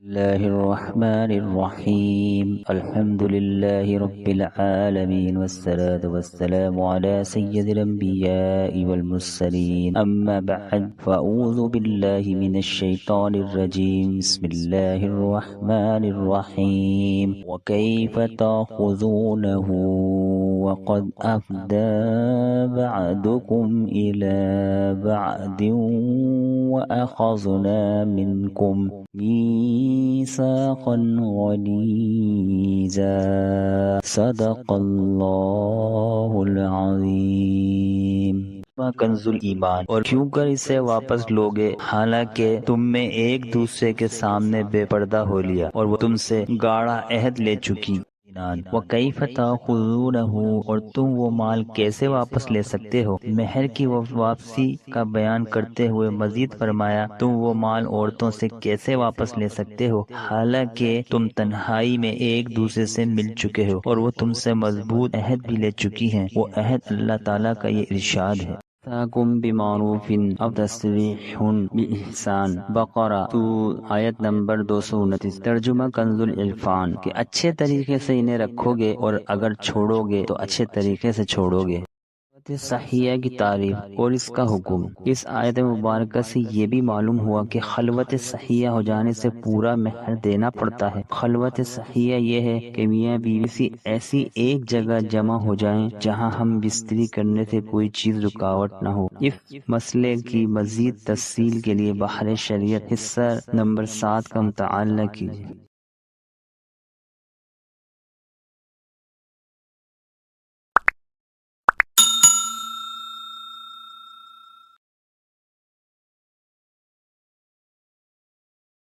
बिस्मिल्लाहिर्रहमानिर्रहीम अल्हम्दुलिल्लाहि रब्बिल आलमीन वस्सलातु वस्सलामु अला सय्यिदिल अंबियाइ वल मुरसलीन अम्मा बअद फअऊज़ु बिल्लाहि मिनश शैतानिर रजीम बिस्मिल्लाहिर्रहमानिर्रहीम व कैफ़ ताख़ुज़ूनहु वक़द अफ़दा बअदुकुम इला बअदिन व अख़ज़ना मिनकुम मीसाक़न ग़लीज़ा सदक़ल्लाहुल अज़ीम। कंजुल ईमान, और क्यों कर इसे वापस लोगे हालांकि तुम में एक दूसरे के सामने बेपर्दा हो लिया और वो तुमसे गाढ़ा अहद ले चुकी। व कैफ़ ताख़ुज़ूनहु, और तुम वो माल कैसे वापस ले सकते हो। मेहर की वापसी का बयान करते हुए मजीद फरमाया, तुम वो माल औरतों से कैसे वापस ले सकते हो हालांकि तुम तन्हाई में एक दूसरे से मिल चुके हो और वो तुमसे मजबूत अहद भी ले चुकी हैं। वो अहद अल्लाह ताला का ये इरशाद है, ताकुम बिमारूफिन अब तस्रीहुन बिइहसान। बकरा आयत नंबर 229। तर्जुमा कंजुल इरफान के अच्छे तरीके से इन्हें रखोगे और अगर छोड़ोगे तो अच्छे तरीके से छोड़ोगे। सहिया की तारीफ और इसका हुक्म। इस आयत मुबारक से ये भी मालूम हुआ कि खलवत सहिया हो जाने से पूरा महर देना पड़ता है। खलवत सहिया ये है कि मियाँ बीवी ऐसी एक जगह जमा हो जाएं जहां हम बिस्तरी करने से कोई चीज रुकावट न हो। इस मसले की मजीद तफसील के लिए बहर शरीयत हिस्सा नंबर 7 का मुताला कीजिए।